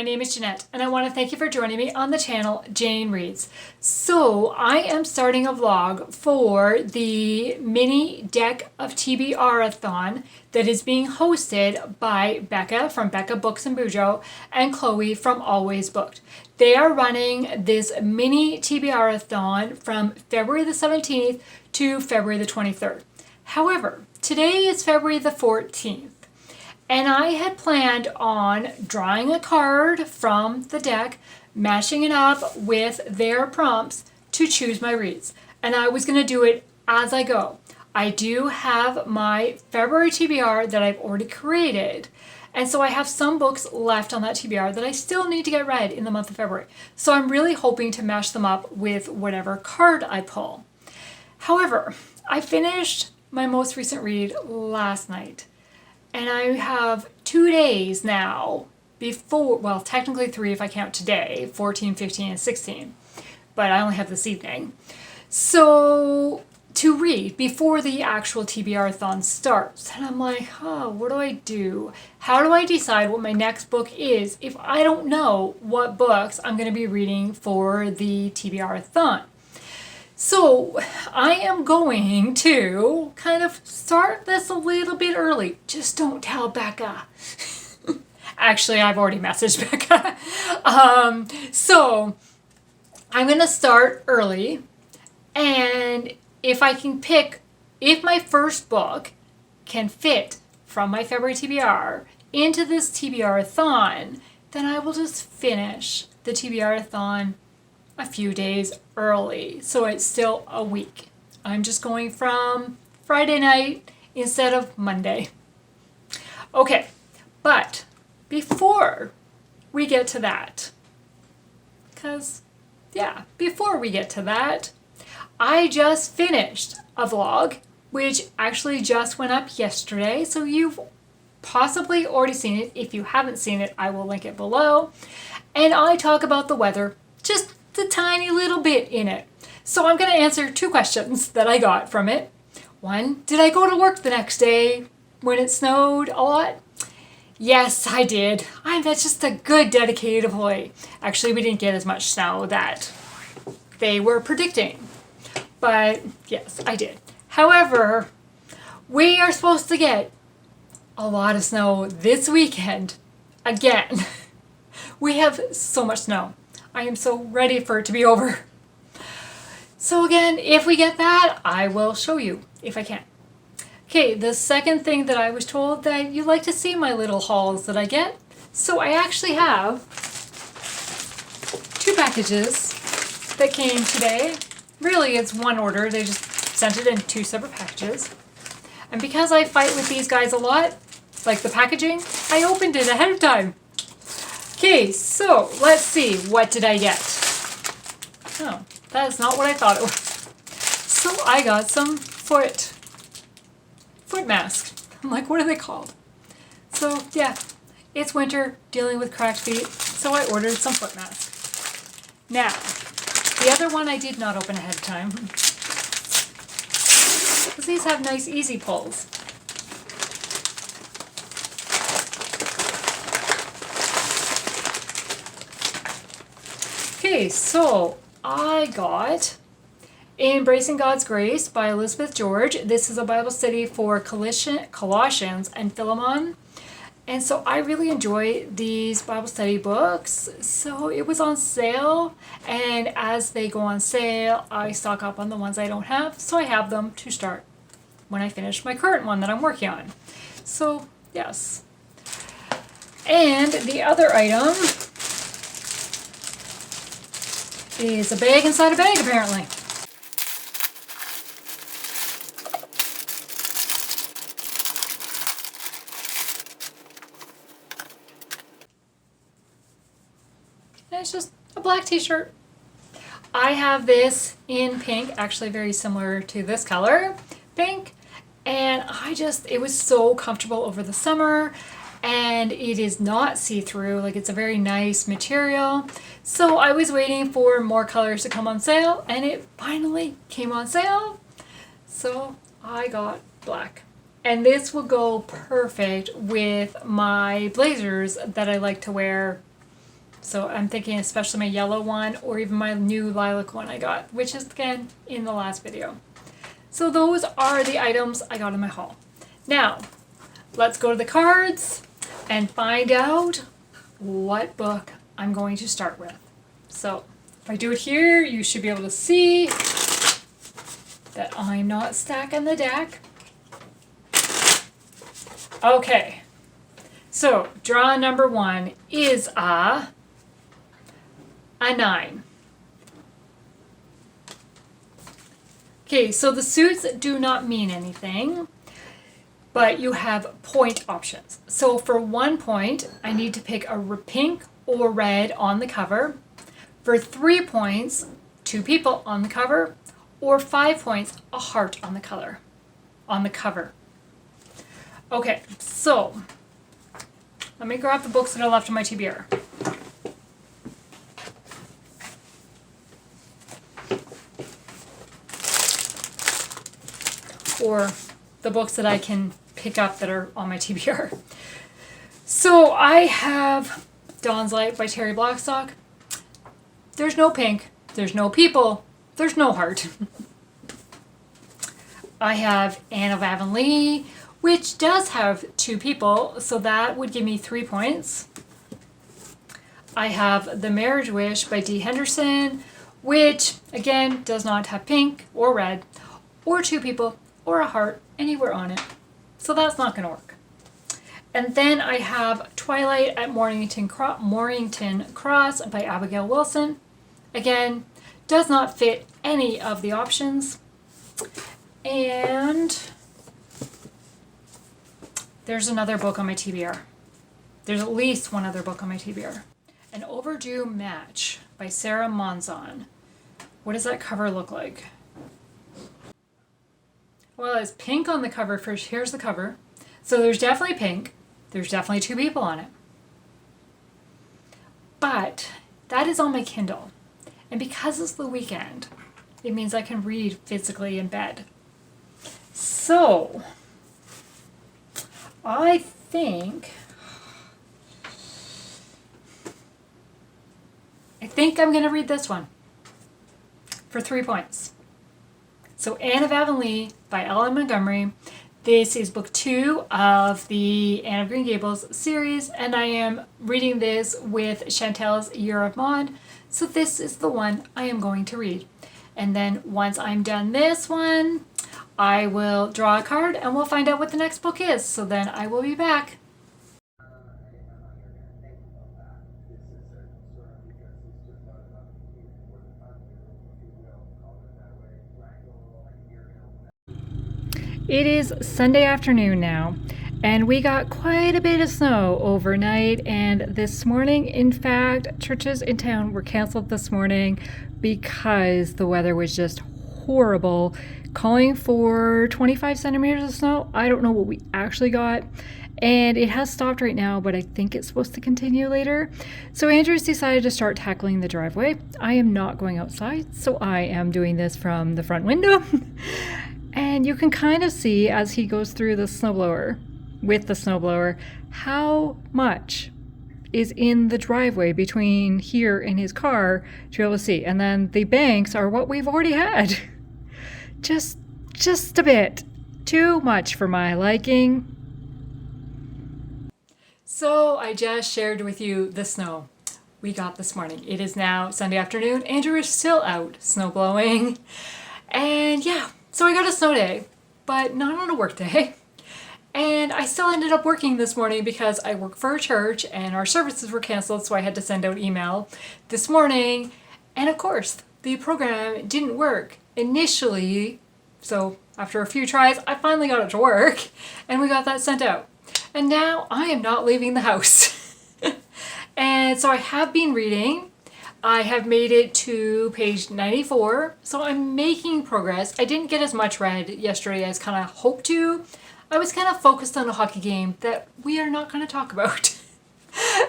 My name is Jeanette, and I want to thank you for joining me on the channel Jane Reads. So I am starting a vlog for the Mini Deck of TBRathon that is being hosted by Bekah from Bekah Books and Bujo and Chloe from Always Booked. They are running this mini TBRathon from February the 17th to February the 23rd. However, today is February the 14th. And I had planned on drawing a card from the deck, matching it up with their prompts to choose my reads. And I was going to do it as I go. I do have my February TBR that I've already created. And so I have some books left on that TBR that I still need to get read in the month of February. So I'm really hoping to match them up with whatever card I pull. However, I finished my most recent read last night. And I have 2 days now before, well, technically 3 if I count today, 14, 15, and 16. But I only have this evening. So, to read before the actual TBRathon starts. And I'm like, oh, what do I do? How do I decide what my next book is if I don't know what books I'm going to be reading for the TBRathon? So I am going to kind of start this a little bit early. Just don't tell Bekah. Actually, I've already messaged Bekah. So I'm going to start early. And if I can pick, if my first book can fit from my February TBR into this TBRathon, then I will just finish the TBRathon a few days early, so it's still a week. I'm just going from Friday night instead of Monday. Okay, but before we get to that, before we get to that, I just finished a vlog, which actually just went up yesterday, so you've possibly already seen it. If you haven't seen it, I will link it below. And I talk about the weather, just a tiny little bit in it. So I'm going to answer 2 questions that I got from it. One, did I go to work the next day when it snowed a lot? Yes, I did. I'm just a good dedicated employee. Actually, we didn't get as much snow that they were predicting. But yes, I did. However, we are supposed to get a lot of snow this weekend. Again, we have so much snow. I am so ready for it to be over. So again, if we get that, I will show you if I can. Okay, the second thing that I was told that you like to see my little hauls that I get. So I actually have 2 packages that came today. Really, it's one order. They just sent it in 2 separate packages. And because I fight with these guys a lot, like the packaging, I opened it ahead of time. Okay, so let's see, what did I get? Oh, that is not what I thought it was. So I got some foot masks. I'm like, what are they called? So yeah, it's winter, dealing with cracked feet, so I ordered some foot masks. Now, the other one I did not open ahead of time, because these have nice easy pulls. Okay, so I got Embracing God's Grace by Elizabeth George. This is a Bible study for Colossians and Philemon. And so I really enjoy these Bible study books. So it was on sale. And as they go on sale, I stock up on the ones I don't have. So I have them to start when I finish my current one that I'm working on. So, yes. And the other item is a bag inside a bag, apparently. And it's just a black t-shirt. I have this in pink, actually very similar to this color, pink. And it was so comfortable over the summer. And it is not see-through, like it's a very nice material. So I was waiting for more colors to come on sale, and it finally came on sale. So I got black. And this will go perfect with my blazers that I like to wear So I'm thinking especially my yellow one or even my new lilac one I got, which is again in the last video. So those are the items I got in my haul. Now, let's go to the cards and find out what book I'm going to start with. So if I do it here, you should be able to see that I'm not stacking the deck. Okay, so draw number 1 is a 9. Okay, so the suits do not mean anything, but you have point options. So for 1 point, I need to pick a pink or red on the cover. For 3 points, 2 people on the cover, or 5 points, a heart on the cover. Okay, so let me grab the books that are left in my TBR. Or the books that I can pick up that are on my TBR. So I have Dawn's Light by Terry Blackstock. There's no pink, there's no people, there's no heart. I have Anne of Avonlea, which does have 2 people, so that would give me 3 points. I have The Marriage Wish by D. Henderson, which again does not have pink or red or 2 people or a heart anywhere on it. So that's not going to work. And then I have Twilight at Moorington Cross by Abigail Wilson. Again, does not fit any of the options. And there's another book on my TBR. There's at least one other book on my TBR. An Overdue Match by Sarah Monzon. What does that cover look like? Well, it's pink on the cover first. Here's the cover. So there's definitely pink. There's definitely 2 people on it. But that is on my Kindle. And because it's the weekend, it means I can read physically in bed. So I think I'm going to read this one for 3 points. So Anne of Avonlea by Ellen Montgomery. This is book 2 of the Anne of Green Gables series, and I am reading this with Chantel's Year of Maud. So this is the one I am going to read. And then once I'm done this one, I will draw a card and we'll find out what the next book is. So then I will be back. It is Sunday afternoon now, and we got quite a bit of snow overnight and this morning. In fact, churches in town were canceled this morning because the weather was just horrible, calling for 25 centimeters of snow. I don't know what we actually got, and it has stopped right now, but I think it's supposed to continue later. So Andrew's decided to start tackling the driveway. I am not going outside, so I am doing this from the front window. And you can kind of see as he goes through the snowblower, with the snowblower, how much is in the driveway between here and his car to be able to see. And then the banks are what we've already had. Just a bit. Too much for my liking. So I just shared with you the snow we got this morning. It is now Sunday afternoon. Andrew is still out snow blowing. And yeah. So I got a snow day, but not on a work day. And I still ended up working this morning because I work for a church and our services were canceled, so I had to send out email this morning. And of course, the program didn't work initially. So after a few tries, I finally got it to work and we got that sent out. And now I am not leaving the house. And so I have been reading. I have made it to page 94, so I'm making progress. I didn't get as much read yesterday as kind of hoped to. I was kind of focused on a hockey game that we are not going to talk about.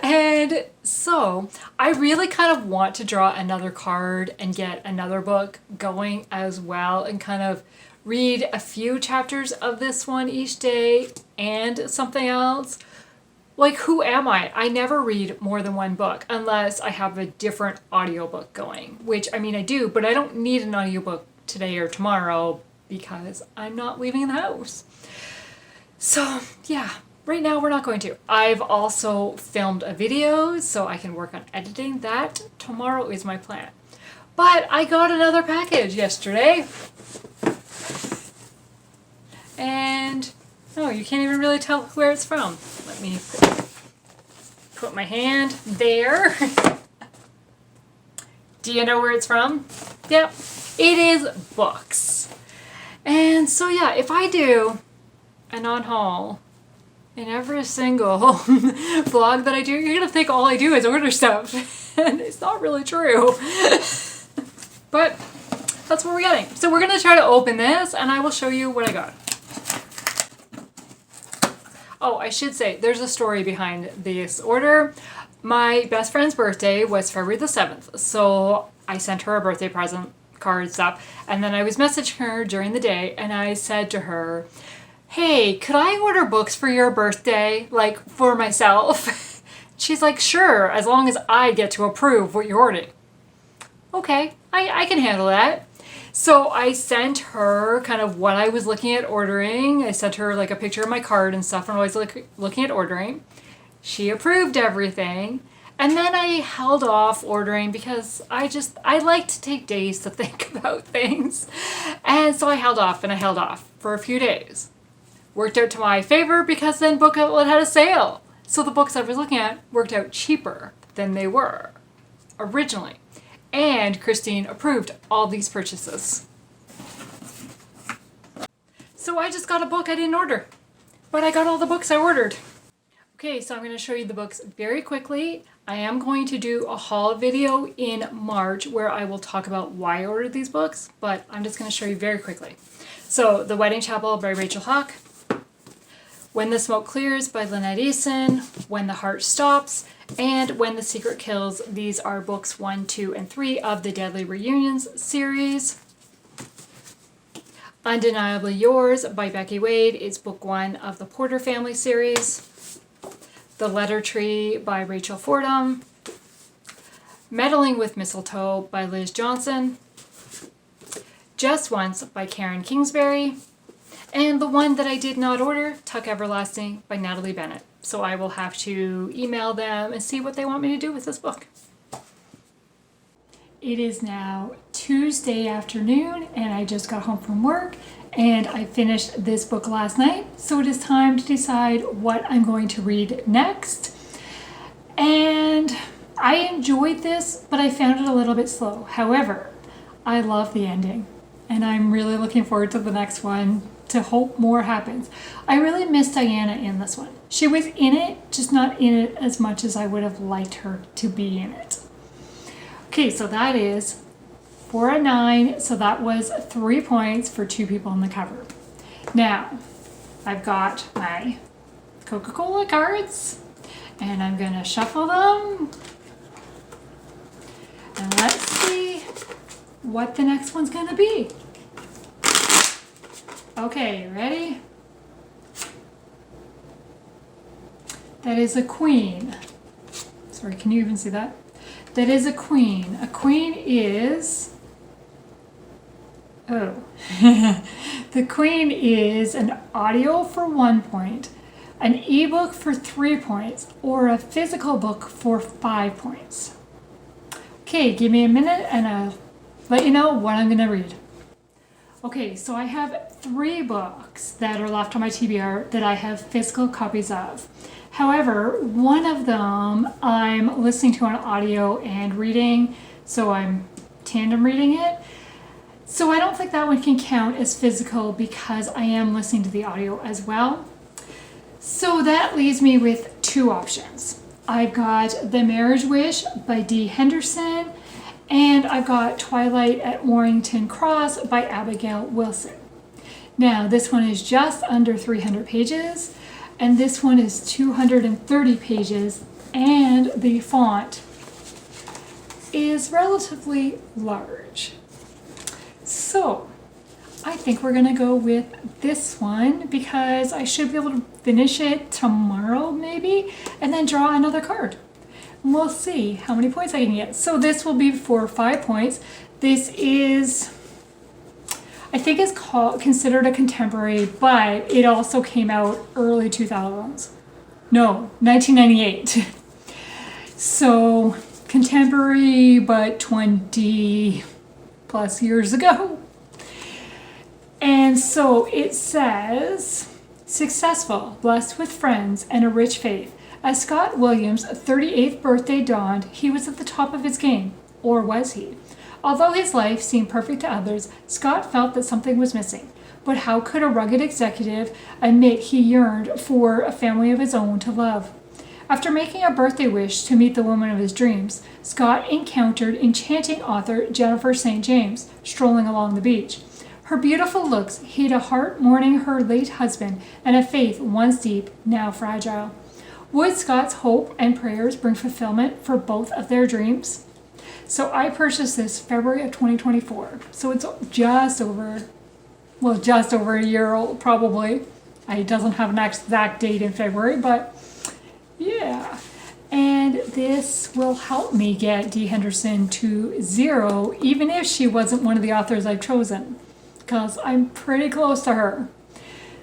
And so I really kind of want to draw another card and get another book going as well and kind of read a few chapters of this one each day and something else. like, who am I? I never read more than one book unless I have a different audiobook going, which, I mean, I do, but I don't need an audiobook today or tomorrow because I'm not leaving the house. So, yeah, right now we're not going to. I've also filmed a video so I can work on editing that. Tomorrow is my plan. But I got another package yesterday. And, oh, you can't even really tell where it's from. Let me put my hand there. Do you know where it's from? Yep, it is books. And so yeah, if I do an on-haul in every single vlog that I do, you're gonna think all I do is order stuff. And it's not really true. But that's what we're getting. So we're gonna try to open this and I will show you what I got. Oh, I should say, there's a story behind this order. My best friend's birthday was February the 7th, so I sent her a birthday present, card, stuff, and then I was messaging her during the day, and I said to her, hey, could I order books for your birthday, like, for myself? She's like, sure, as long as I get to approve what you're ordering. Okay, I can handle that. So I sent her kind of what I was looking at ordering. I sent her like a picture of my card and stuff, and I was looking at ordering. She approved everything. And then I held off ordering because I like to take days to think about things. And so I held off and I held off for a few days. Worked out to my favor because then Book Outlet had a sale. So the books I was looking at worked out cheaper than they were originally. And Christine approved all these purchases. So I just got a book I didn't order, but I got all the books I ordered. Okay, so I'm going to show you the books very quickly. I am going to do a haul video in March where I will talk about why I ordered these books, but I'm just going to show you very quickly. So, The Wedding Chapel by Rachel Hawk, When the Smoke Clears by Lynette Eason, When the Heart Stops, and When the Secret Kills. These are books 1, 2, and 3 of the Deadly Reunions series. Undeniably Yours by Becky Wade is book 1 of the Porter family series. The Letter Tree by Rachel Fordham. Meddling with Mistletoe by Liz Johnson. Just Once by Karen Kingsbury. And the one that I did not order, Tuck Everlasting by Natalie Bennett. So I will have to email them and see what they want me to do with this book. It is now Tuesday afternoon and I just got home from work and I finished this book last night. So it is time to decide what I'm going to read next. And I enjoyed this, but I found it a little bit slow. However, I love the ending and I'm really looking forward to the next one to hope more happens. I really miss Diana in this one. She was in it, just not in it as much as I would have liked her to be in it. Okay, so that is 4 and 9, so that was 3 points for 2 people on the cover. Now, I've got my Coca-Cola cards, and I'm gonna shuffle them. And let's see what the next one's gonna be. Okay, ready? That is a queen. Sorry, can you even see that? That is a queen. A queen is... Oh. The queen is an audio for 1 point, an ebook for 3 points, or a physical book for 5 points. Okay, give me a minute and I'll let you know what I'm going to read. Okay, so I have 3 books that are left on my TBR that I have physical copies of. However, one of them I'm listening to on audio and reading, so I'm tandem reading it. So I don't think that one can count as physical because I am listening to the audio as well. So that leaves me with 2 options. I've got The Marriage Wish by D. Henderson, and I've got Twilight at Moorington Cross by Abigail Wilson. Now, this one is just under 300 pages, and this one is 230 pages, and the font is relatively large. So, I think we're gonna go with this one because I should be able to finish it tomorrow maybe, and then draw another card. And we'll see how many points I can get. So this will be for 5 points. This is, I think it's considered a contemporary, but it also came out early 2000s. No, 1998. So contemporary, but 20 plus years ago. And so it says, successful, blessed with friends, and a rich faith. As Scott Williams' 38th birthday dawned, he was at the top of his game. Or was he? Although his life seemed perfect to others, Scott felt that something was missing. But how could a rugged executive admit he yearned for a family of his own to love? After making a birthday wish to meet the woman of his dreams, Scott encountered enchanting author Jennifer St. James strolling along the beach. Her beautiful looks hid a heart mourning her late husband and a faith once deep, now fragile. Would Scott's hope and prayers bring fulfillment for both of their dreams? So I purchased this February of 2024. So it's just over a year old, probably. It doesn't have an exact date in February, but yeah. And this will help me get D. Henderson to 0, even if she wasn't one of the authors I've chosen, because I'm pretty close to her.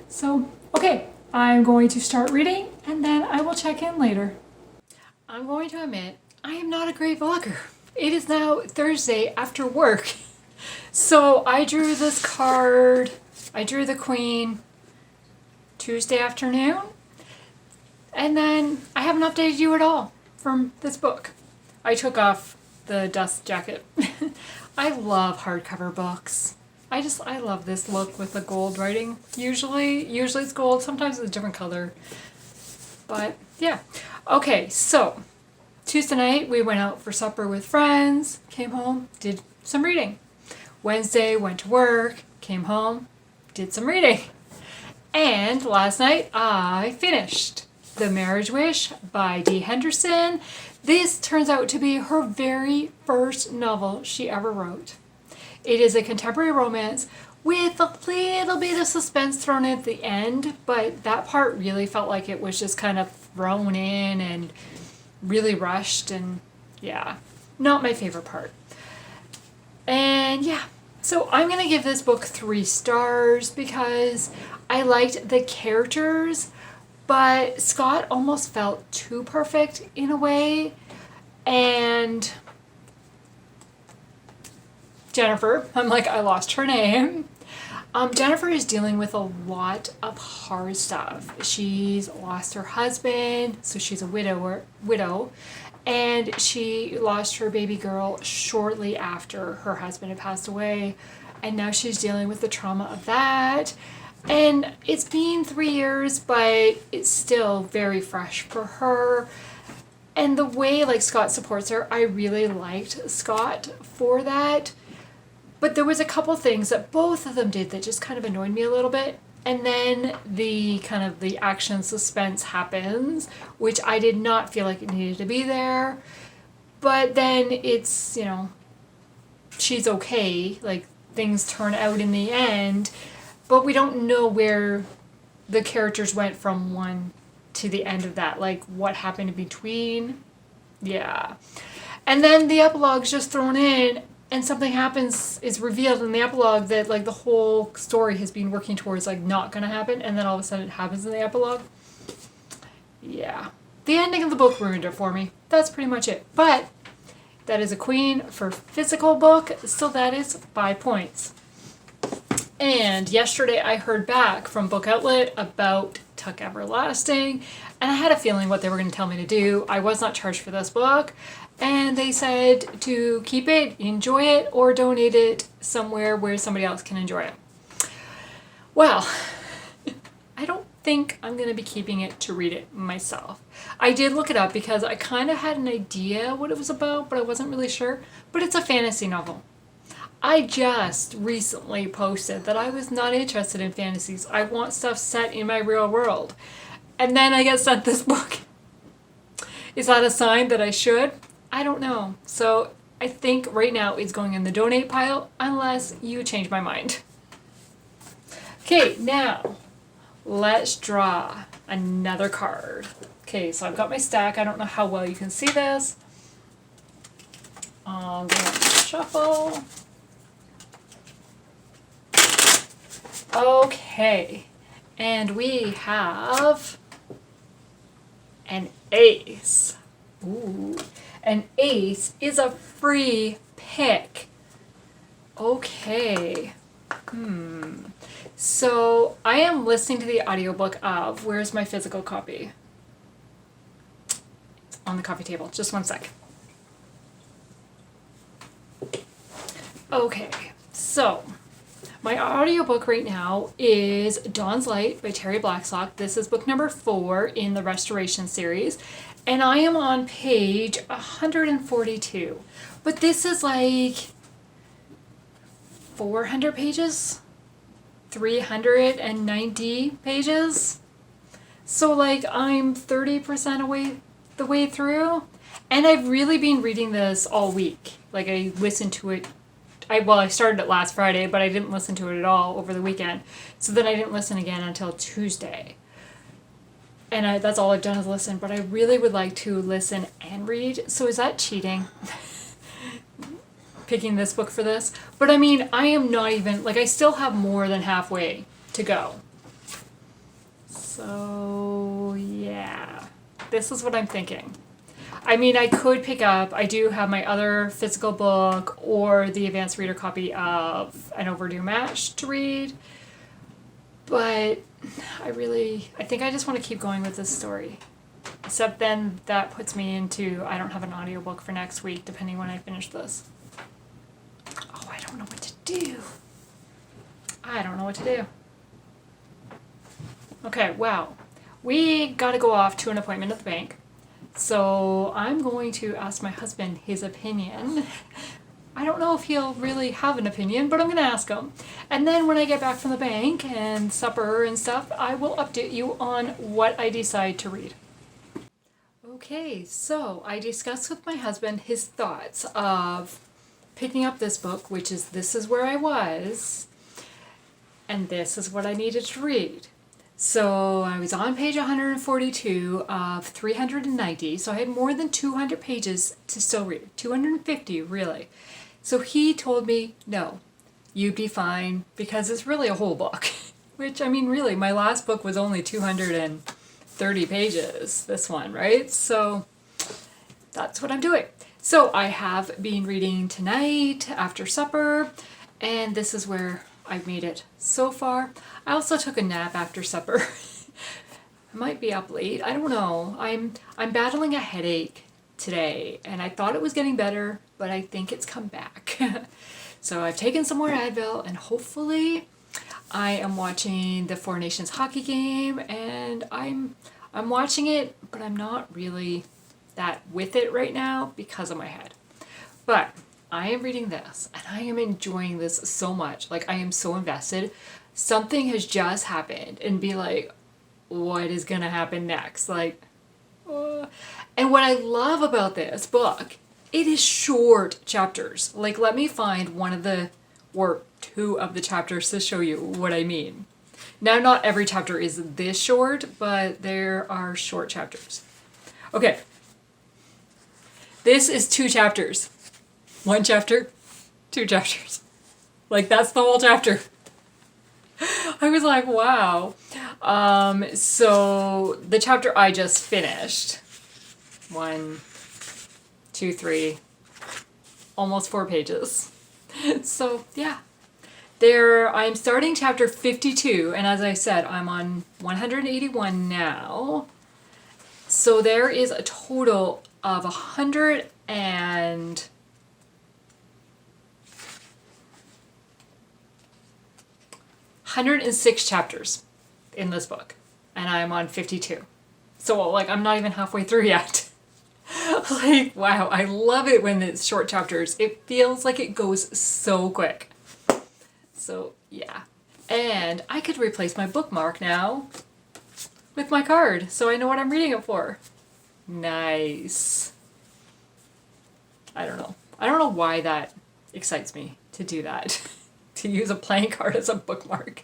So, okay, I'm going to start reading, and then I will check in later. I'm going to admit, I am not a great vlogger. It is now Thursday after work. So I drew this card, I drew the Queen Tuesday afternoon, and then I haven't updated you at all from this book. I took off the dust jacket. I love hardcover books. I love this look with the gold writing. Usually it's gold, sometimes it's a different color. But yeah. Okay, so Tuesday night we went out for supper with friends, came home, did some reading. Wednesday went to work, came home, did some reading. And last night I finished The Marriage Wish by D. Henderson. This turns out to be her very first novel she ever wrote. It is a contemporary romance with a little bit of suspense thrown in at the end, but that part really felt like it was just kind of thrown in and really rushed, and yeah, not my favorite part. And yeah, so I'm going to give this book 3 stars because I liked the characters, but Scott almost felt too perfect in a way, and Jennifer, I lost her name. Jennifer is dealing with a lot of hard stuff. She's lost her husband, so she's a widow, and she lost her baby girl shortly after her husband had passed away, and now she's dealing with the trauma of that. And it's been 3 years, but it's still very fresh for her. And the way Scott supports her, I really liked Scott for that. But there was a couple things that both of them did that just kind of annoyed me a little bit. And then the action suspense happens, which I did not feel like it needed to be there. But then it's, she's okay. Things turn out in the end. But we don't know where the characters went from one to the end of that. What happened in between. Yeah. And then the epilogue's just thrown in. And something is revealed in the epilogue that the whole story has been working towards not gonna happen, and then all of a sudden it happens in the epilogue. Yeah. The ending of the book ruined it for me. That's pretty much it. But that is a Queen for physical book, so that is 5 points. And yesterday I heard back from Book Outlet about Tuck Everlasting, and I had a feeling what they were going to tell me to do. I was not charged for this book, and they said to keep it, enjoy it, or donate it somewhere where somebody else can enjoy it. Well, I don't think I'm going to be keeping it to read it myself. I did look it up because I kind of had an idea what it was about, but I wasn't really sure. But it's a fantasy novel. I just recently posted that I was not interested in fantasies. I want stuff set in my real world. And then I get sent this book. Is that a sign that I should? I don't know. So I think right now it's going in the donate pile unless you change my mind. Okay, now let's draw another card. Okay, so I've got my stack. I don't know how well you can see this. I'm going to shuffle. Okay, and we have an ace. Ooh, an ace is a free pick. Okay. So I am listening to the audiobook of, where's my physical copy? It's on the coffee table. Just one sec. Okay, so my audiobook right now is Dawn's Light by Terry Blackstock. This is book number 4 in the Restoration series. And I am on page 142. But this is like 400 pages? 390 pages? So like I'm 30% away the way through. And I've really been reading this all week. Like I listened to it. I started it last Friday, but I didn't listen to it at all over the weekend. So then I didn't listen again until Tuesday. And that's all I've done is listen. But I really would like to listen and read. So is that cheating? Picking this book for this? But I mean, I am not even, like I still have more than halfway to go. So yeah, this is what I'm thinking. I mean, I could pick up, I do have my other physical book or the advanced reader copy of An Overdue Match to read, but I think I just want to keep going with this story. Except then that puts me into, I don't have an audiobook for next week, depending when I finish this. Oh, I don't know what to do. I don't know what to do. Okay, wow. We gotta go off to an appointment at the bank. So I'm going to ask my husband his opinion. I don't know if he'll really have an opinion, but I'm going to ask him. And then when I get back from the bank and supper and stuff, I will update you on what I decide to read. Okay, so I discussed with my husband his thoughts of picking up this book, which is This Is Where I Was, and this is what I needed to read. So I was on page 142 of 390, so I had more than 200 pages to still read, 250 really. So he told me, no, you'd be fine, because it's really a whole book, which, I mean, really, my last book was only 230 pages, this one, right? So that's what I'm doing. So I have been reading tonight after supper, and this is where I've made it so far. I also took a nap after supper. I might be up late. I don't know. I'm battling a headache today, and I thought it was getting better, but I think it's come back. So I've taken some more Advil, and hopefully I am watching the Four Nations hockey game, and I'm watching it, but I'm not really that with it right now because of my head. But I am reading this, and I am enjoying this so much. Like, I am so invested. Something has just happened, and be like, what is going to happen next? Like, and what I love about this book, it is short chapters. Like, let me find one of the, or two of the chapters to show you what I mean. Now, not every chapter is this short, but there are short chapters. Okay. This is 2 chapters. 1 chapter, 2 chapters. Like, that's the whole chapter. I was like, wow. So the chapter I just finished, 1, 2, 3, almost 4 pages. So yeah, I'm starting chapter 52, and as I said, I'm on 181 now. So there is a total of 106 chapters in this book, and I'm on 52. So, like, I'm not even halfway through yet. Like, wow, I love it when it's short chapters. It feels like it goes so quick. So, yeah. And I could replace my bookmark now with my card, so I know what I'm reading it for. Nice. I don't know. I don't know why that excites me to do that. To use a playing card as a bookmark.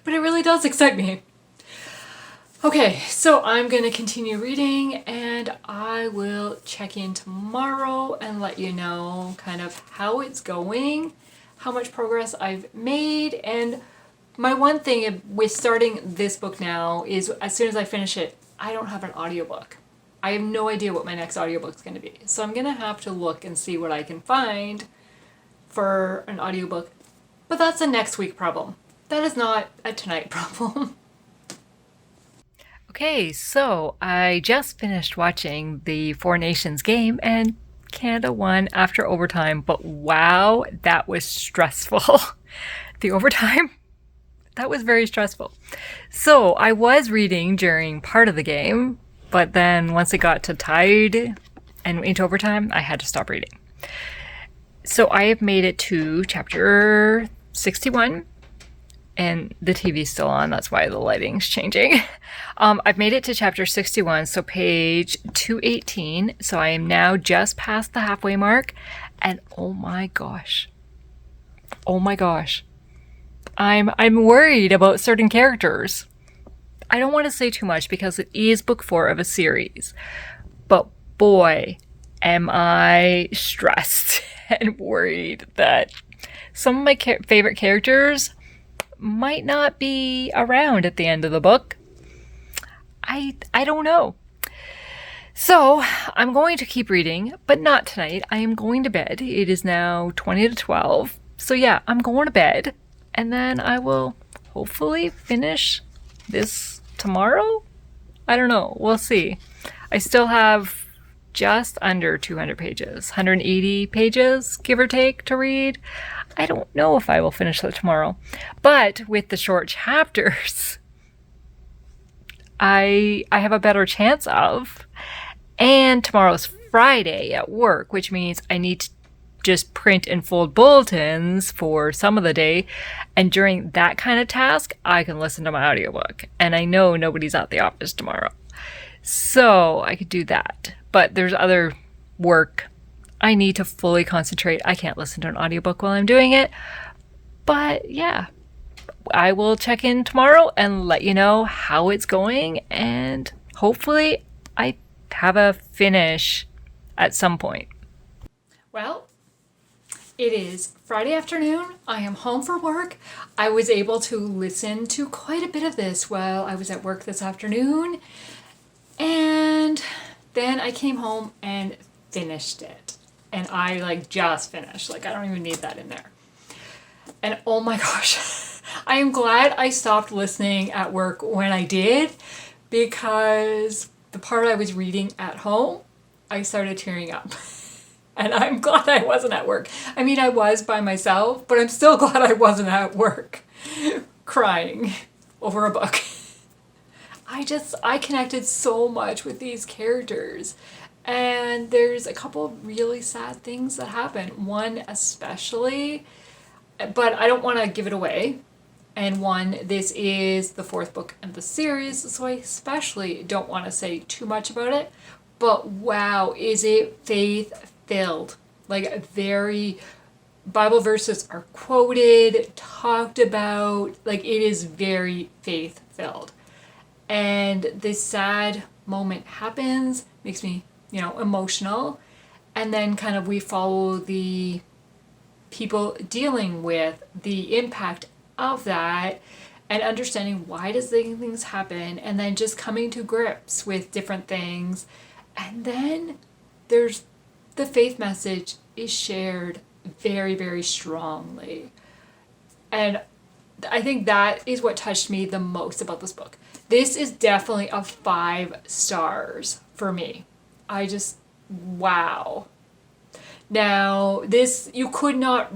but it really does excite me. Okay, so I'm going to continue reading and I will check in tomorrow and let you know kind of how it's going, how much progress I've made. And my one thing with starting this book now is as soon as I finish it, I don't have an audiobook. I have no idea what my next audiobook is going to be. So I'm going to have to look and see what I can find for an audiobook. But that's a next week problem. That is not a tonight problem. Okay, so I just finished watching the Four Nations game and Canada won after overtime, but wow, that was stressful. The overtime, that was very stressful. So I was reading during part of the game, but then once it got to tied and into overtime, I had to stop reading. So I have made it to chapter 61. And the TV's still on, that's why the lighting's changing. I've made it to chapter 61, so page 218. So I am now just past the halfway mark. And oh my gosh. I'm worried about certain characters. I don't want to say too much because it is book 4 of a series. But boy, am I stressed and worried that some of my favorite characters might not be around at the end of the book. I don't know. So I'm going to keep reading, but not tonight. I am going to bed. It is now 20 to 12. So yeah, I'm going to bed and then I will hopefully finish this tomorrow. I don't know. We'll see. I still have just under 200 pages, 180 pages, give or take, to read. I don't know if I will finish that tomorrow, but with the short chapters, I have a better chance of. And tomorrow's Friday at work, which means I need to just print and fold bulletins for some of the day. And during that kind of task, I can listen to my audiobook. And I know nobody's at the office tomorrow, so I could do that. But there's other work I need to fully concentrate. I can't listen to an audiobook while I'm doing it. But yeah, I will check in tomorrow and let you know how it's going. And hopefully I have a finish at some point. Well, it is Friday afternoon. I am home for work. I was able to listen to quite a bit of this while I was at work this afternoon. And then I came home and finished it. And I just finished. I don't even need that in there. And oh my gosh, I am glad I stopped listening at work when I did, because the part I was reading at home, I started tearing up. And I'm glad I wasn't at work. I mean, I was by myself, but I'm still glad I wasn't at work crying over a book. I connected so much with these characters. And there's a couple of really sad things that happen. One especially, but I don't want to give it away. And one, this is the 4th book in the series, so I especially don't want to say too much about it. But wow, is it faith-filled. Very Bible verses are quoted, talked about. It is very faith-filled. And this sad moment happens, makes me emotional. And then kind of we follow the people dealing with the impact of that and understanding why does things happen, and then just coming to grips with different things. And then there's the faith message is shared very, very strongly. And I think that is what touched me the most about this book. This is definitely a 5 stars for me. Wow. Now, you could not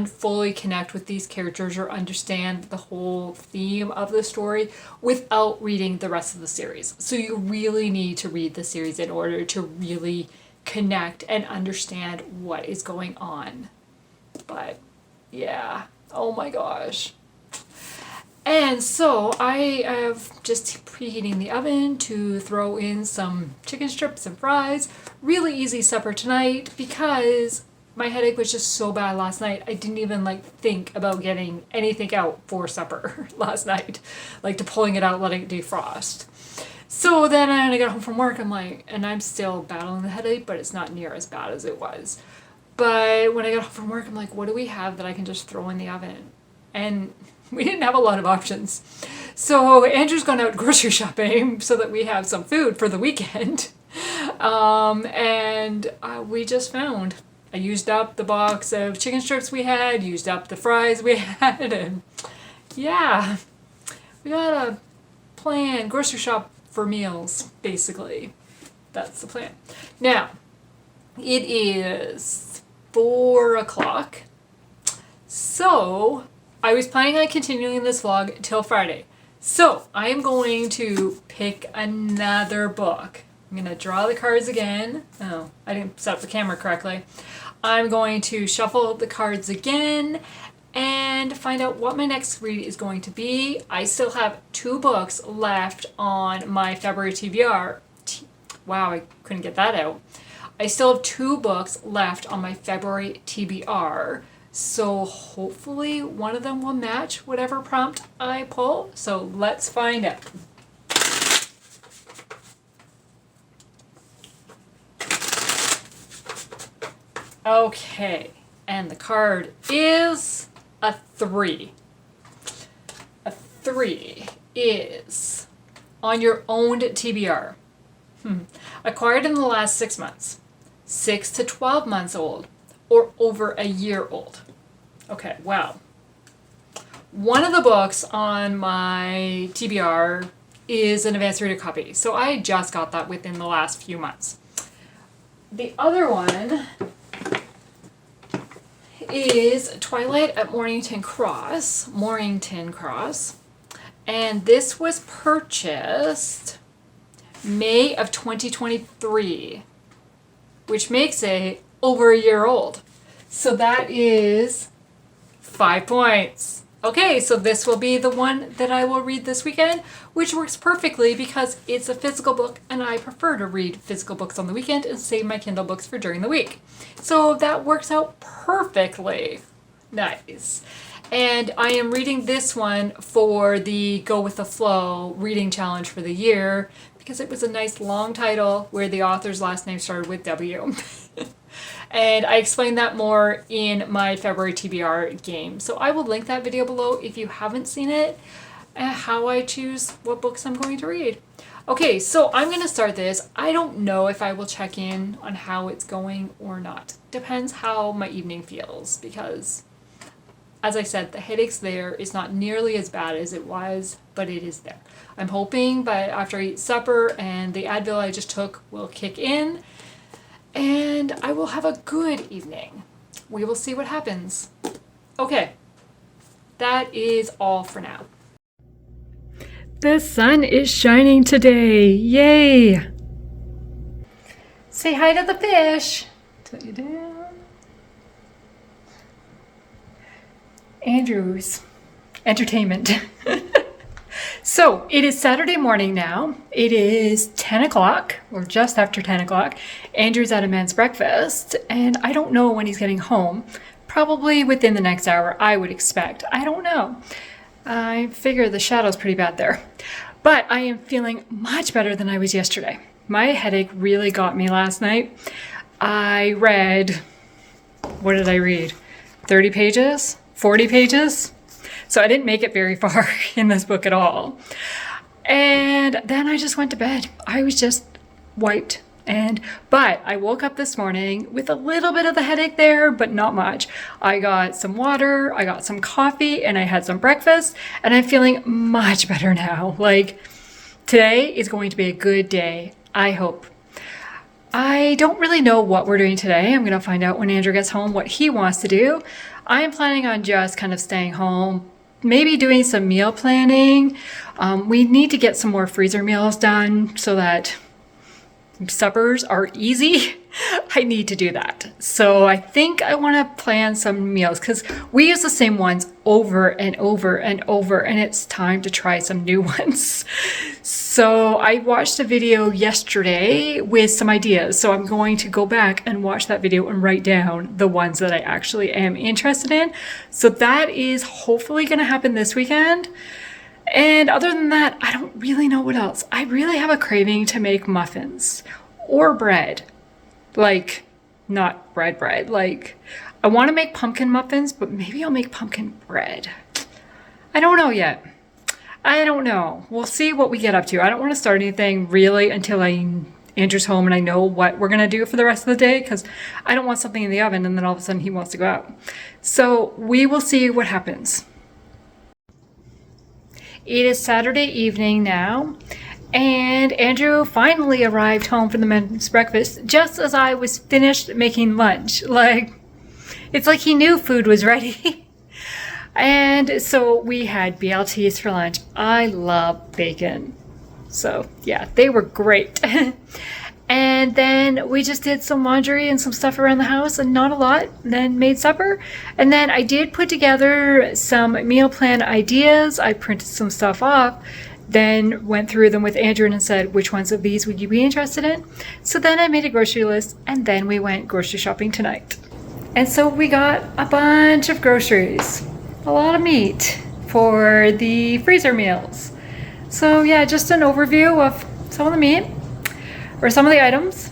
fully connect with these characters or understand the whole theme of the story without reading the rest of the series. So you really need to read the series in order to really connect and understand what is going on. But yeah, oh my gosh. And so I have just preheating the oven to throw in some chicken strips and fries. Really easy supper tonight because my headache was just so bad last night. I didn't even like think about getting anything out for supper last night, like to pulling it out, letting it defrost. So then when I got home from work, I'm like, and I'm still battling the headache, but it's not near as bad as it was. But when I got home from work, I'm like, what do we have that I can just throw in the oven? And we didn't have a lot of options. So Andrew's gone out grocery shopping so that we have some food for the weekend. We just found, I used up the box of chicken strips we had, used up the fries we had, and yeah, we got a plan, grocery shop for meals, basically. That's the plan. Now, it is 4 o'clock. So, I was planning on continuing this vlog till Friday. So, I am going to pick another book. I'm going to draw the cards again. Oh, I didn't set up the camera correctly. I'm going to shuffle the cards again and find out what my next read is going to be. I still have 2 books left on my February TBR. Wow, I couldn't get that out. I still have 2 books left on my February TBR. So hopefully one of them will match whatever prompt I pull. So let's find out. Okay, and the card is a 3. A 3 is on your owned TBR. Acquired in the last 6 months, 6 to 12 months old, or over a year old. Okay, wow. One of the books on my TBR is an advanced reader copy, so I just got that within the last few months. The other one is Twilight at Moorington Cross, and this was purchased May of 2023, which makes it over a year old. So that is 5 points. Okay, so this will be the one that I will read this weekend, which works perfectly because it's a physical book and I prefer to read physical books on the weekend and save my Kindle books for during the week. So that works out perfectly. Nice. And I am reading this one for the Go With The Flow reading challenge for the year because it was a nice long title where the author's last name started with W. And I explained that more in my February TBR game. So I will link that video below if you haven't seen it, how I choose what books I'm going to read. Okay, so I'm going to start this. I don't know if I will check in on how it's going or not. Depends how my evening feels because, as I said, the headache's there. It's not nearly as bad as it was, but it is there. I'm hoping, but after I eat supper and the Advil I just took will kick in, and I will have a good evening. We will see what happens. Okay, that is all for now. The sun is shining today. Yay! Say hi to the fish. Tilt you down. Andrew's entertainment. So it is Saturday morning now. It is 10 o'clock, or just after 10 o'clock. Andrew's at a men's breakfast, and I don't know when he's getting home. Probably within the next hour, I would expect. I don't know. I figure the shadow's pretty bad there. But I am feeling much better than I was yesterday. My headache really got me last night. I read, what did I read? 30 pages? 40 pages? So I didn't make it very far in this book at all. And then I just went to bed. I was just wiped. But I woke up this morning with a little bit of the headache there, but not much. I got some water, I got some coffee, and I had some breakfast, and I'm feeling much better now. Like, today is going to be a good day, I hope. I don't really know what we're doing today. I'm going to find out when Andrew gets home what he wants to do. I am planning on just kind of staying home, maybe doing some meal planning. We need to get some more freezer meals done so that suppers are easy. I need to do that. So I think I want to plan some meals because we use the same ones over and over and over, and it's time to try some new ones. So I watched a video yesterday with some ideas. So I'm going to go back and watch that video and write down the ones that I actually am interested in. So that is hopefully going to happen this weekend. And other than that, I don't really know what else. I really have a craving to make muffins or bread. Like, not bread. Like, I want to make pumpkin muffins, but maybe I'll make pumpkin bread. I don't know yet. I don't know. We'll see what we get up to. I don't want to start anything really until Andrew's home and I know what we're going to do for the rest of the day, because I don't want something in the oven and then all of a sudden he wants to go out. So we will see what happens. It is Saturday evening now, and Andrew finally arrived home from the men's breakfast just as I was finished making lunch. Like, it's like he knew food was ready. And so we had BLTs for lunch. I love bacon. So yeah, they were great. And then we just did some laundry and some stuff around the house, and not a lot, then made supper. And then I did put together some meal plan ideas. I printed some stuff off, then went through them with Andrew and said, which ones of these would you be interested in? So then I made a grocery list, and then we went grocery shopping tonight. And so we got a bunch of groceries, a lot of meat for the freezer meals. So yeah, just an overview of some of the meat, or some of the items.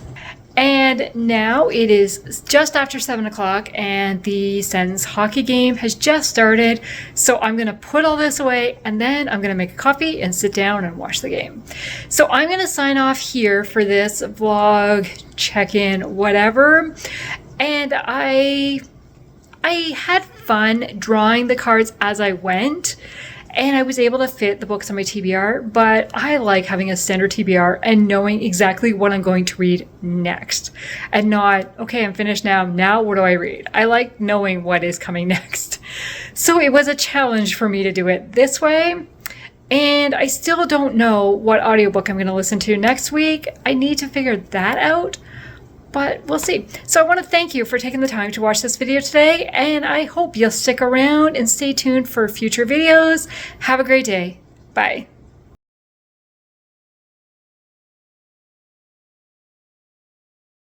And now it is just after 7 o'clock and the Sens hockey game has just started. So I'm gonna put all this away and then I'm gonna make a coffee and sit down and watch the game. So I'm gonna sign off here for this vlog, check-in, whatever. And I had fun drawing the cards as I went. And I was able to fit the books on my TBR, but I like having a standard TBR and knowing exactly what I'm going to read next. And not, okay, I'm finished now. Now what do I read? I like knowing what is coming next. So it was a challenge for me to do it this way. And I still don't know what audiobook I'm going to listen to next week. I need to figure that out. But we'll see. So I want to thank you for taking the time to watch this video today, and I hope you'll stick around and stay tuned for future videos. Have a great day. Bye.